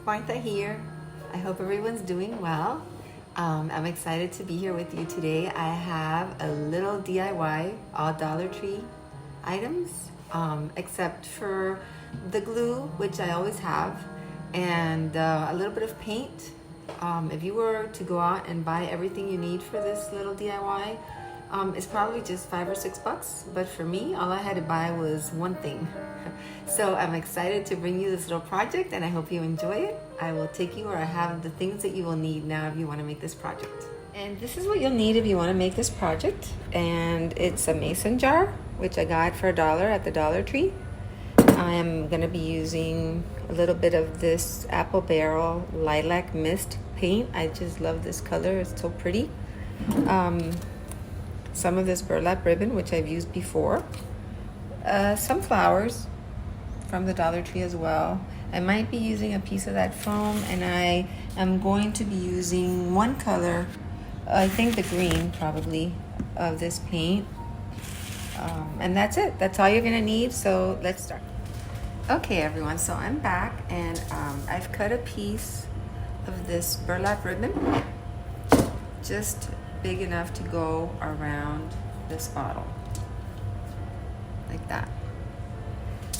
Martha here. I hope everyone's doing well. I'm excited to be here with you today. I have a little DIY, all Dollar Tree items, except for the glue, which I always have, and a little bit of paint. If you were to go out and buy everything you need for this little DIY, it's probably just $5 or $6, but for me, all I had to buy was one thing. So I'm excited to bring you this little project, and I hope you enjoy it. I will take you where I have the things that you will need now if you want to make this project. And this is what you'll need if you want to make this project. And it's a mason jar, which I got for $1 at the Dollar Tree. I am going to be using a little bit of this apple barrel lilac mist paint. I just love this color. It's so pretty. Some of this burlap ribbon, which I've used before. Some flowers from the Dollar Tree as well. I might be using a piece of that foam, and I am going to be using one color, I think the green probably, of this paint. And that's it. That's all you're gonna need, so let's start. Okay everyone, so I'm back, and I've cut a piece of this burlap ribbon, just big enough to go around this bottle, like that.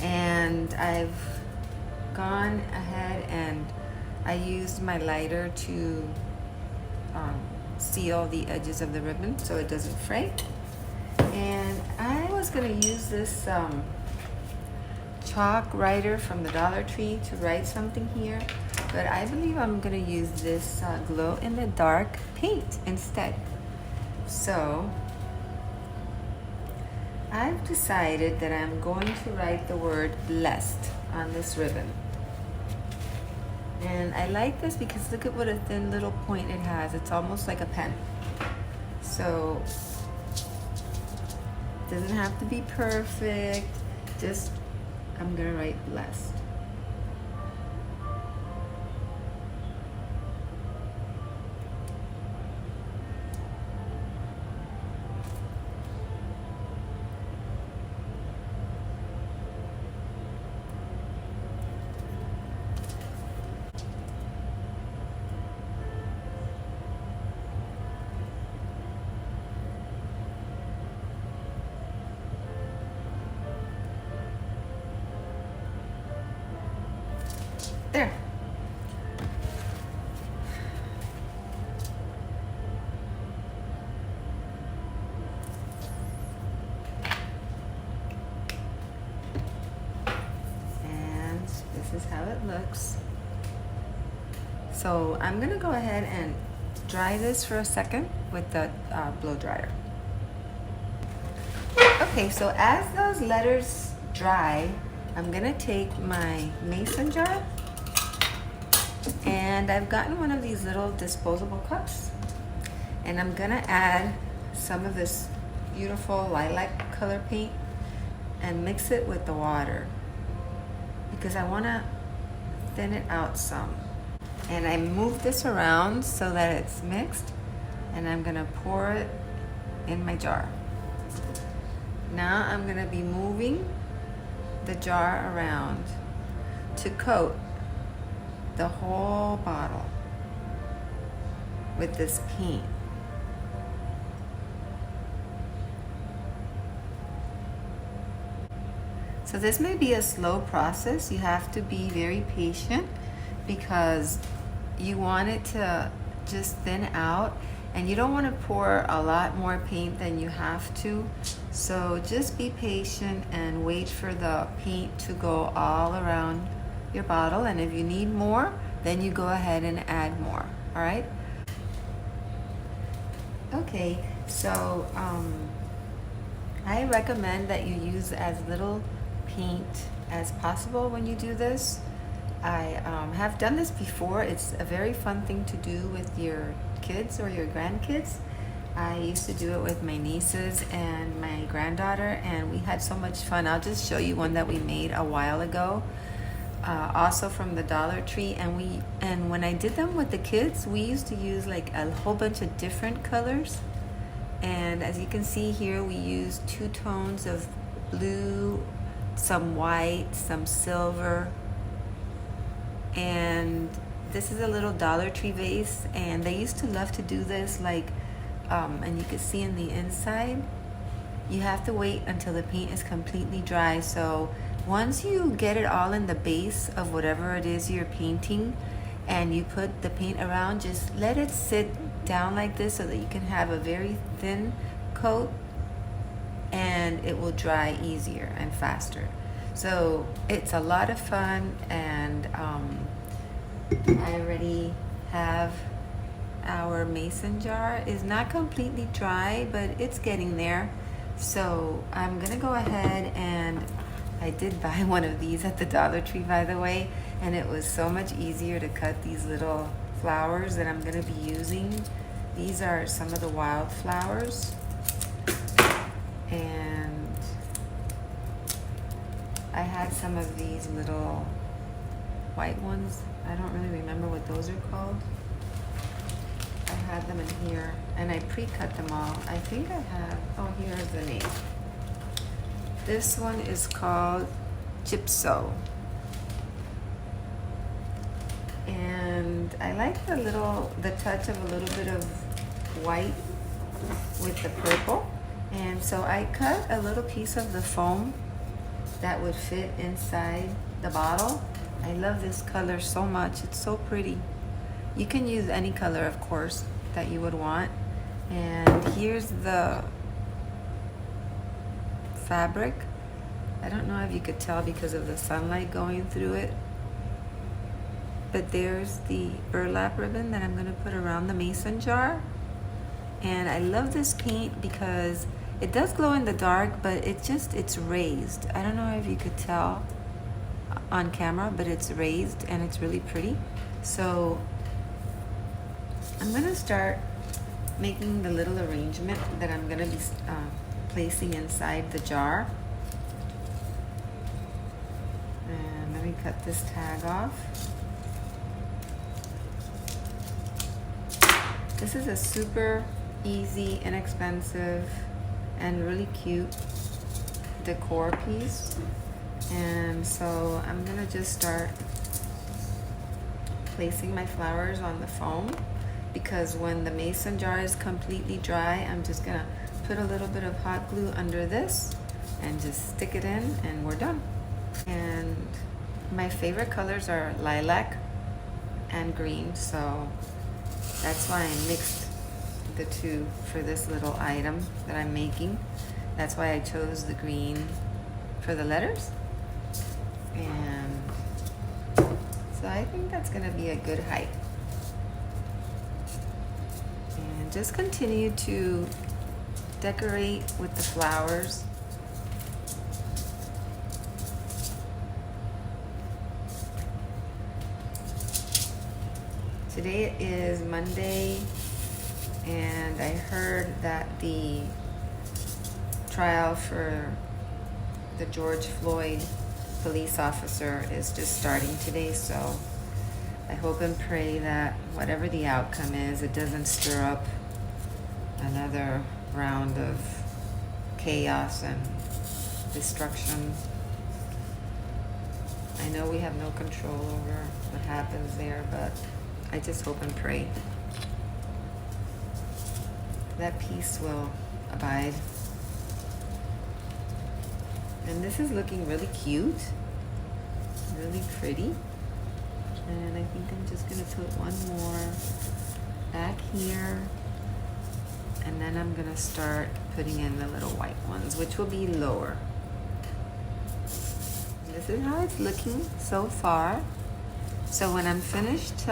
And I've gone ahead and I used my lighter to seal the edges of the ribbon so it doesn't fray. And I was gonna use this chalk writer from the Dollar Tree to write something here, but I believe I'm gonna use this glow-in-the-dark paint instead. So I've decided that I'm going to write the word blessed on this ribbon. And I like this because look at what a thin little point it has. It's almost like a pen. So it doesn't have to be perfect. Just, I'm gonna write blessed. There. And this is how it looks. So I'm gonna go ahead and dry this for a second with the blow dryer. Okay, so as those letters dry, I'm gonna take my mason jar, and I've gotten one of these little disposable cups, and I'm gonna add some of this beautiful lilac color paint and mix it with the water because I wanna thin it out some. And I move this around so that it's mixed, and I'm gonna pour it in my jar. Now I'm gonna be moving the jar around to coat the whole bottle with this paint. So this may be a slow process. You have to be very patient because you want it to just thin out, and you don't want to pour a lot more paint than you have to. So just be patient and wait for the paint to go all around your bottle, and if you need more, then you go ahead and add more. All right. Okay, so I recommend that you use as little paint as possible when you do this. I have done this before. It's a very fun thing to do with your kids or your grandkids. I used to do it with my nieces and my granddaughter, and we had so much fun. I'll just show you one that we made a while ago. Also from the Dollar Tree, and when I did them with the kids, we used to use like a whole bunch of different colors, and as you can see here, we used 2 tones of blue, some white, some silver, And this is a little Dollar Tree vase, and they used to love to do this, like, and you can see in the inside, you have to wait until the paint is completely dry. So once you get it all in the base of whatever it is you're painting, and you put the paint around, just let it sit down like this so that you can have a very thin coat, and it will dry easier and faster. So it's a lot of fun, and I already have our mason jar. Is not completely dry, but it's getting there. So I'm gonna go ahead, and I did buy one of these at the Dollar Tree, by the way, and it was so much easier to cut these little flowers that I'm gonna be using. These are some of the wildflowers, and I had some of these little white ones. I don't really remember what those are called. I had them in here, and I pre-cut them all. I think I have, oh, here's the name. This one is called Gypso. And I like the touch of a little bit of white with the purple. And so I cut a little piece of the foam that would fit inside the bottle. I love this color so much. It's so pretty. You can use any color, of course, that you would want. And here's the fabric. I don't know if you could tell because of the sunlight going through it, but there's the burlap ribbon that I'm going to put around the mason jar. And I love this paint because it does glow in the dark, but it's raised. I don't know if you could tell on camera, but it's raised and it's really pretty. So I'm gonna start making the little arrangement that I'm gonna be placing inside the jar. And let me cut this tag off. This is a super easy, inexpensive, and really cute decor piece. And so I'm gonna just start placing my flowers on the foam, because when the mason jar is completely dry, I'm just gonna put a little bit of hot glue under this and just stick it in, and we're done. And my favorite colors are lilac and green, so that's why I mixed the two for this little item that I'm making. That's why I chose the green for the letters. And so I think that's gonna be a good height. And just continue to decorate with the flowers. Today is Monday, and I heard that the trial for the George Floyd police officer is just starting today, so I hope and pray that whatever the outcome is, it doesn't stir up another round of chaos and destruction. I know we have no control over what happens there, but I just hope and pray that peace will abide. And this is looking really cute, really pretty. And I think I'm just gonna put one more back here. And then I'm gonna start putting in the little white ones, which will be lower. This is how it's looking so far. So when I'm finished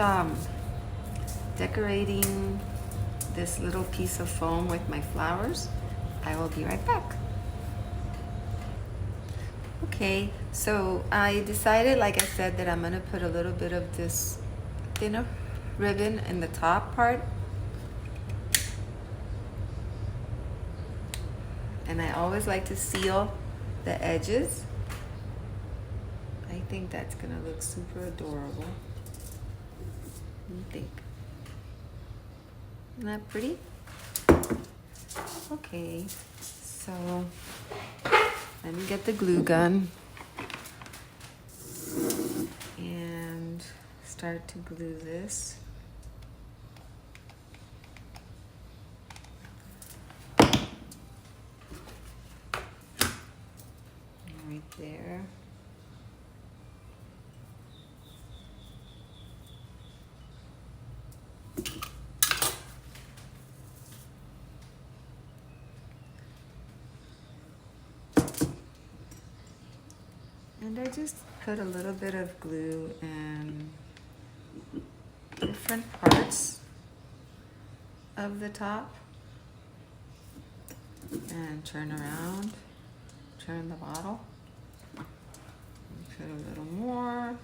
decorating this little piece of foam with my flowers, I will be right back. Okay, so I decided, like I said, that I'm gonna put a little bit of this thinner ribbon in the top part. And I always like to seal the edges. I think that's gonna look super adorable. What do you think? Isn't that pretty? Okay, so let me get the glue gun and start to glue this. Right there. And I just put a little bit of glue in different parts of the top and turn around, turn the bottle, put a little more.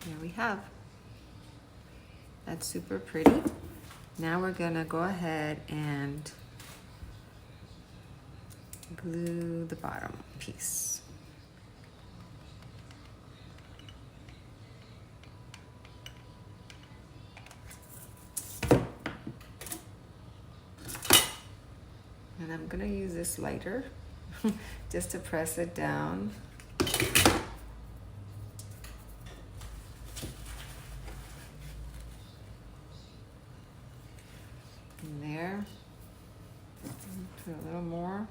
There we have. That's super pretty. Now we're gonna go ahead and glue the bottom piece. And I'm gonna use this lighter just to press it down. There, put a little more.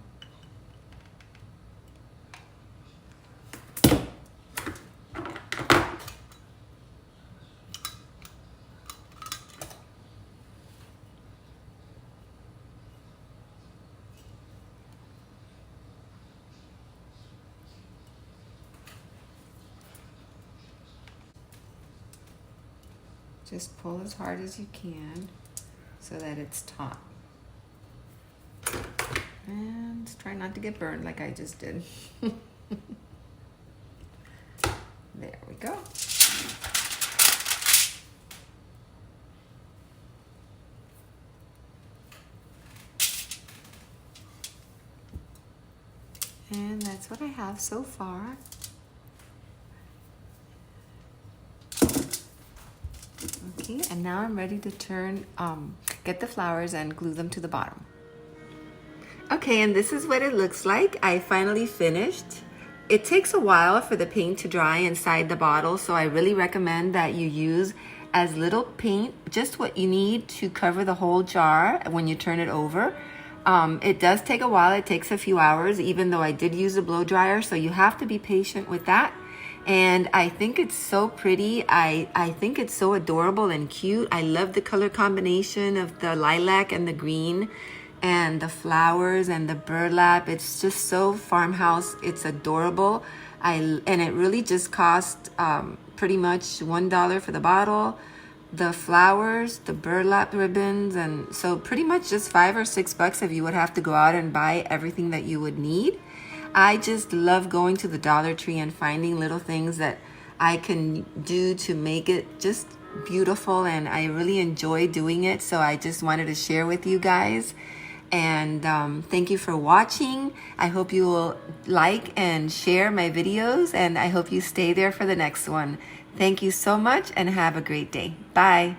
Just pull as hard as you can so that it's taut. And try not to get burned like I just did. There we go. And that's what I have so far. Okay, and now I'm ready to get the flowers and glue them to the bottom. Okay, and this is what it looks like. I finally finished. It takes a while for the paint to dry inside the bottle, so I really recommend that you use as little paint, just what you need to cover the whole jar when you turn it over. It does take a while. It takes a few hours, even though I did use a blow dryer, so you have to be patient with that. And I think it's so pretty. I think it's so adorable and cute. I love the color combination of the lilac and the green and the flowers and the burlap. It's just so farmhouse. It's adorable. And it really just cost pretty much $1 for the bottle, the flowers, the burlap ribbons, and so pretty much just $5 or $6 if you would have to go out and buy everything that you would need. I just love going to the Dollar Tree and finding little things that I can do to make it just beautiful, and I really enjoy doing it, so I just wanted to share with you guys. And thank you for watching. I hope you will like and share my videos, and I hope you stay there for the next one. Thank you so much and have a great day. Bye.